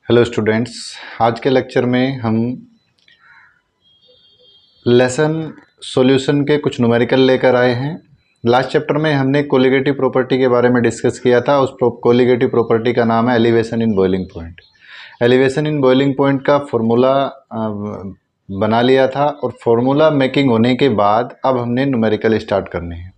Hello students, आज के lecture में हम लेसन सॉल्यूशन के कुछ न्यूमेरिकल लेकर आए हैं। लास्ट चैप्टर में हमने कोलिगेटिव प्रॉपर्टी के बारे में डिस्कस किया था। उस कोलिगेटिव प्रॉपर्टी का नाम है elevation in boiling point. Elevation in boiling point का फॉर्मूला बना लिया था और फॉर्मूला मेकिंग होने के बाद अब हमने न्यूमेरिकल स्टार्ट करने हैं।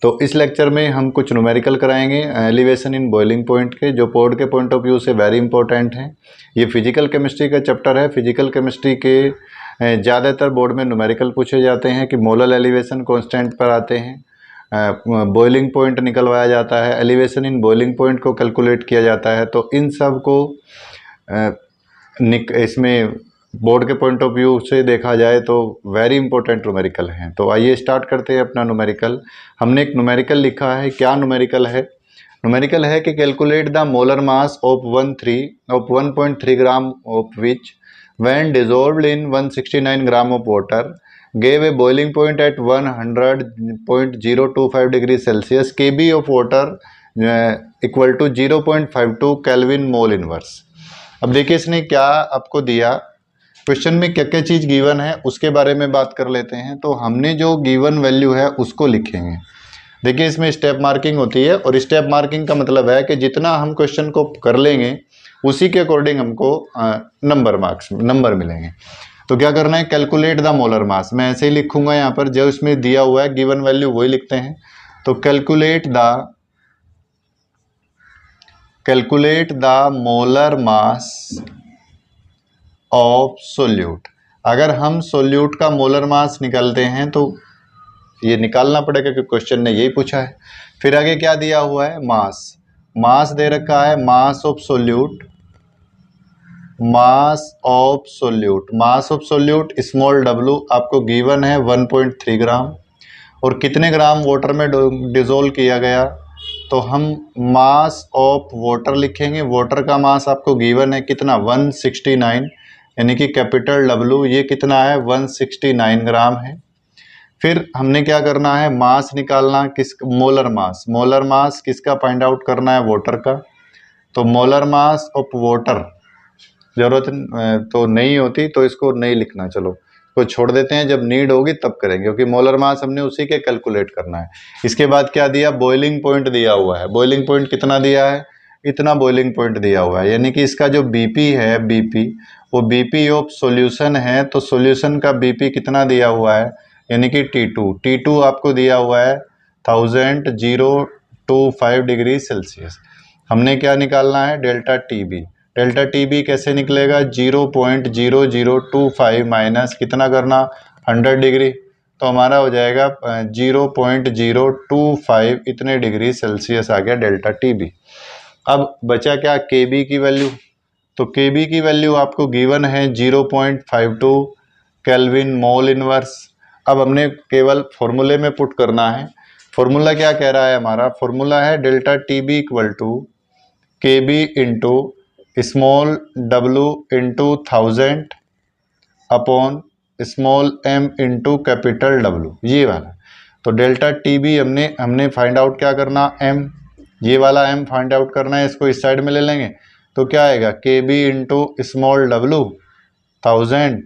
तो इस लेक्चर में हम कुछ न्यूमेरिकल कराएंगे एलिवेशन इन बॉइलिंग पॉइंट के, जो पोर्ट के पॉइंट ऑफ व्यू से वेरी इंपॉर्टेंट हैं। ये फिजिकल केमिस्ट्री का चैप्टर है। फिजिकल केमिस्ट्री के ज़्यादातर बोर्ड में न्यूमेरिकल पूछे जाते हैं कि मोलर एलिवेशन कांस्टेंट पर आते हैं, बॉइलिंग पॉइंट निकलवाया जाता है, एलिवेशन इन बॉइलिंग पॉइंट को कैलकुलेट किया जाता है। तो इन सब को इसमें बोर्ड के पॉइंट ऑफ व्यू से देखा जाए तो वेरी इंपॉर्टेंट न्यूमेरिकल हैं। तो आइए स्टार्ट करते हैं अपना न्यूमेरिकल। हमने एक न्यूमेरिकल लिखा है। क्या न्यूमेरिकल है? न्यूमेरिकल है कि calculate the molar mass of 1.3 gram of which when dissolved in 169 gram of water gave a boiling point at 100.025 degree Celsius, kb of water equal to 0.52 kelvin mole inverse. अब देखिए इसने क्या आपको दिया, question में क्या क्या चीज़ गिवन है उसके बारे में बात कर लेते हैं। तो हमने जो गिवन वैल्यू है उसको लिखेंगे। देखिए इसमें स्टेप मार्किंग होती है और स्टेप मार्किंग का मतलब है कि जितना हम क्वेश्चन को कर लेंगे उसी के अकॉर्डिंग हमको नंबर मिलेंगे। तो क्या करना है, कैलकुलेट द मोलर मास। मैं ऐसे ही लिखूंगा यहाँ पर, जो इसमें दिया हुआ है गिवन वैल्यू वही लिखते हैं। तो calculate the molar mass of solute. अगर हम सोल्यूट का मोलर मास निकालते हैं तो ये निकालना पड़ेगा क्योंकि क्वेश्चन ने यही पूछा है। फिर आगे क्या दिया हुआ है, मास दे रखा है, mass of solute small w आपको गिवन है 1.3 ग्राम। और कितने ग्राम वाटर में डिसोल्व किया गया, तो हम मास ऑफ वाटर लिखेंगे। वाटर का मास आपको गिवन है कितना, 169, यानी कि कैपिटल W ये कितना है, 169 ग्राम है। फिर हमने क्या करना है, मास निकालना, किस मोलर मास किसका फाइंड आउट करना है, वाटर का। तो मोलर मास ऑफ वाटर जरूरत तो नहीं होती तो इसको नहीं लिखना, चलो इसको छोड़ देते हैं, जब नीड होगी तब करेंगे, क्योंकि मोलर मास हमने उसी के कैलकुलेट करना है। इसके बाद क्या दिया, बॉइलिंग पॉइंट दिया हुआ है। बॉइलिंग पॉइंट कितना दिया है, इतना बॉइलिंग पॉइंट दिया हुआ है, यानी कि इसका जो BP है, वो BP ऑफ सॉल्यूशन है। तो सॉल्यूशन का BP कितना दिया हुआ है, यानी कि T2 आपको दिया हुआ है 1000.025 डिग्री सेल्सियस। हमने क्या निकालना है, डेल्टा TB कैसे निकलेगा, 0.0025 माइनस कितना करना, 100 डिग्री। तो हमारा हो जाएगा 0.025 इतने डिग्री सेल्सियस आ गया डेल्टा TB। अब बचा क्या, KB की वैल्यू। तो KB की वैल्यू आपको गिवन है 0.52 केल्विन मोल इनवर्स। अब हमने केवल फॉर्मूले में पुट करना है। फॉर्मूला क्या कह रहा है, हमारा फॉर्मूला है delta TB equal to KB into small w into 1000 upon small m into capital W, ये वाला। तो डेल्टा TB हमने फाइंड आउट क्या करना, m, ये वाला m फाइंड आउट करना है, इसको इस साइड में ले लेंगे। तो क्या आएगा, KB into small w 1000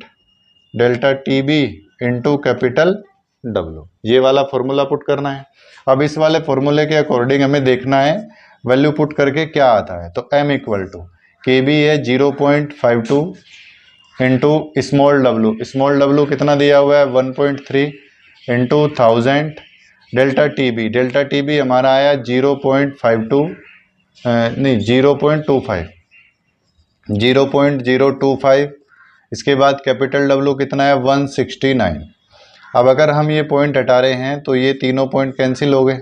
delta TB into capital W, ये वाला फॉर्मूला पुट करना है। अब इस वाले फॉर्मूले के अकॉर्डिंग हमें देखना है वैल्यू पुट करके क्या आता है। तो m इक्वल टू KB है 0.52 इंटू स्मॉल w कितना दिया हुआ है 1.3 इंटू 1000 डेल्टा TB हमारा आया 0.025। इसके बाद कैपिटल W कितना है 169। अब अगर हम ये पॉइंट हटा रहे हैं तो ये तीनों पॉइंट कैंसिल हो गए,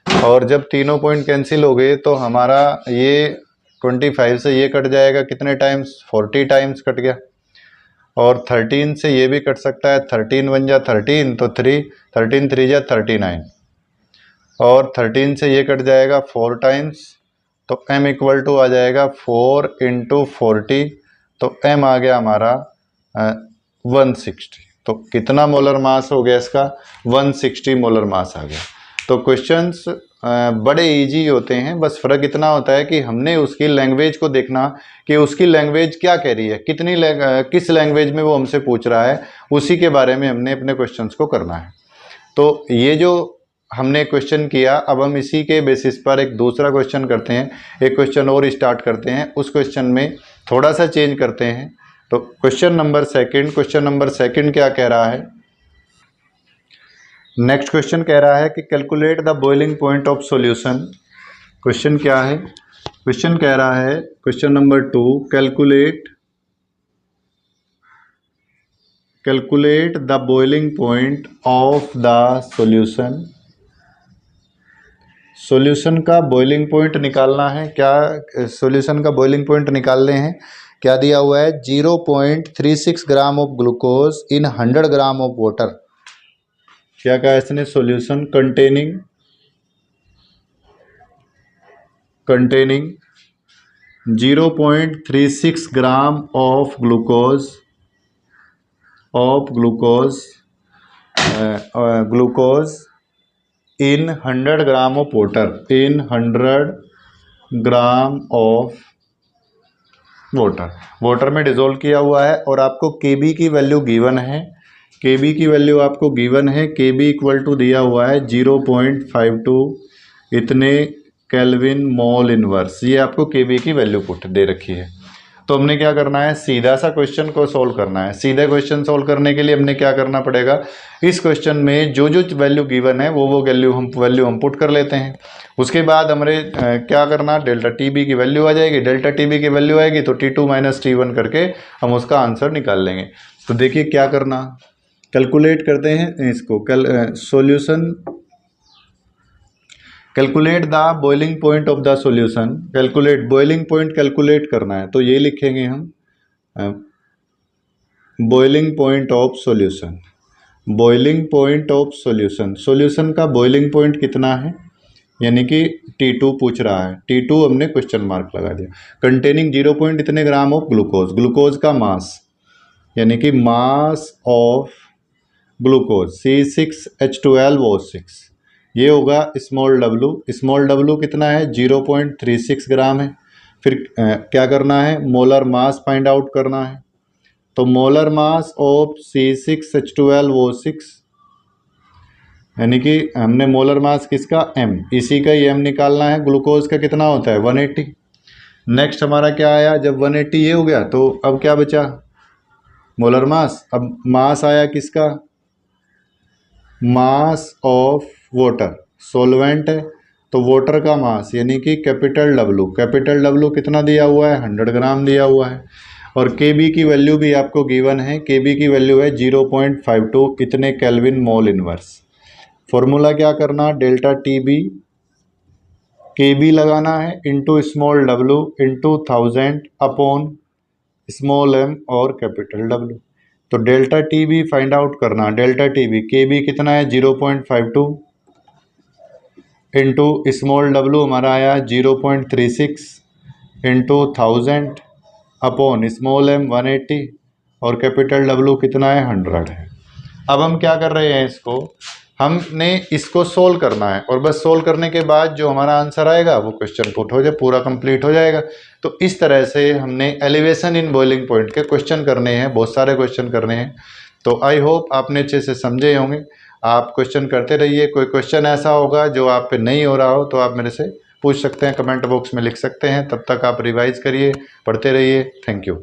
और जब तीनों पॉइंट कैंसिल हो गए तो हमारा ये 25 से ये कट जाएगा, कितने टाइम्स, 40 टाइम्स कट गया। और 13 से ये भी कट सकता है, 13 बन जा 13, तो 13 3 जा 39, और 13 से ये कट जाएगा 4 टाइम्स। तो m इक्वल टू आ जाएगा 4 इंटू 40, तो m आ गया हमारा 160। तो कितना मोलर मास हो गया इसका, 160 मोलर मास आ गया। तो क्वेश्चंस बड़े इजी होते हैं, बस फ़र्क इतना होता है कि हमने उसकी लैंग्वेज को देखना कि उसकी लैंग्वेज क्या कह रही है, किस लैंग्वेज में वो हमसे पूछ रहा है, उसी के बारे में हमने अपने क्वेश्चंस को करना है। तो ये जो हमने क्वेश्चन किया, अब हम इसी के बेसिस पर एक दूसरा क्वेश्चन करते हैं, एक क्वेश्चन और स्टार्ट करते हैं। उस क्वेश्चन में थोड़ा सा चेंज करते हैं। तो क्वेश्चन नंबर सेकंड क्या कह रहा है? नेक्स्ट क्वेश्चन कह रहा है कि calculate the boiling point of solution. Question क्या है? क्वेश्चन कह रहा है, question number 2, calculate the boiling point of the solution. Solution का बॉइलिंग पॉइंट निकालना है। क्या सॉल्यूशन का बॉइलिंग पॉइंट निकालने हैं? क्या दिया हुआ है? 0.36 gram of glucose in 100 gram of water. क्या कहा इसने? Solution containing 0.36 gram of glucose in 100 gram of water, in 100 gram of water में डिजोल्व किया हुआ है। और आपको केबी की वैल्यू गिवन है, केबी की वैल्यू आपको गिवन है। केबी इक्वल टू दिया हुआ है 0.52 इतने केल्विन मोल इनवर्स, ये आपको केबी की वैल्यू पुट दे रखी है। तो हमने क्या करना है? सीधा सा क्वेश्चन को सोल्व करना है। सीधे क्वेश्चन सोल्व करने के लिए हमने क्या करना पड़ेगा? इस क्वेश्चन में जो वैल्यू गिवन है वो वैल्यू हम पुट कर लेते हैं। उसके बाद हमारे क्या करना? डेल्टा टीबी की वैल्यू आ जाएगी। डेल्टा टीबी की वैल्यू आएगी तो T2 माइनस T1 करके हम उसका आंसर निकाल लेंगे। तो देखिए क्या करना, कैलकुलेट करते हैं इसको। Solution calculate the boiling point of the solution. Calculate boiling point calculate करना है तो ये लिखेंगे हम boiling point of solution. Boiling point of solution, solution का बॉइलिंग पॉइंट कितना है? यानी कि T2 पूछ रहा है। T2 हमने क्वेश्चन मार्क लगा दिया। कंटेनिंग 0. इतने ग्राम ऑफ ग्लूकोज, ग्लूकोज का मास यानी कि मास ऑफ ग्लूकोज C6H12O6, ये होगा स्मॉल w कितना है? 0.36 ग्राम है। फिर क्या करना है? मोलर मास फाइंड आउट करना है। तो मोलर मास ऑफ C6H12O6 यानी कि हमने मोलर मास किसका? m, इसी का ही m निकालना है। ग्लूकोज का कितना होता है? 180। नेक्स्ट हमारा क्या आया? जब 180 ये हो गया तो अब क्या बचा? Molar mass. अब मास आया किसका? मास ऑफ वाटर, सॉल्वेंट है तो वाटर का मास यानी कि कैपिटल W कितना दिया हुआ है? 100 ग्राम दिया हुआ है। और केबी की वैल्यू भी आपको गिवन है। केबी की वैल्यू है 0.52 इतने केल्विन मोल इनवर्स। फॉर्मूला क्या करना? डेल्टा टीबी, केबी लगाना है into small w into 1000 upon small m और कैपिटल W। तो डेल्टा टीबी फाइंड आउट करना। डेल्टा टीबी, केबी कितना है? 0.52 इंटू स्मॉल w हमारा आया 0.36 इंटू 1000 अपॉन स्मॉल m 180 और कैपिटल W कितना है? 100 है। अब हम क्या कर रहे हैं? हमने इसको सोल्व करना है और बस सोल्व करने के बाद जो हमारा आंसर आएगा वो क्वेश्चन पुट हो जाए, पूरा कंप्लीट हो जाएगा। तो इस तरह से हमने एलिवेशन इन बॉइलिंग पॉइंट के क्वेश्चन करने हैं, बहुत सारे क्वेश्चन करने हैं। तो आई होप आपने अच्छे से समझे होंगे। आप क्वेश्चन करते रहिए। कोई क्वेश्चन ऐसा होगा जो आप पे नहीं हो रहा हो तो आप मेरे से पूछ सकते हैं, कमेंट बॉक्स में लिख सकते हैं। तब तक आप रिवाइज करिए, पढ़ते रहिए। Thank you.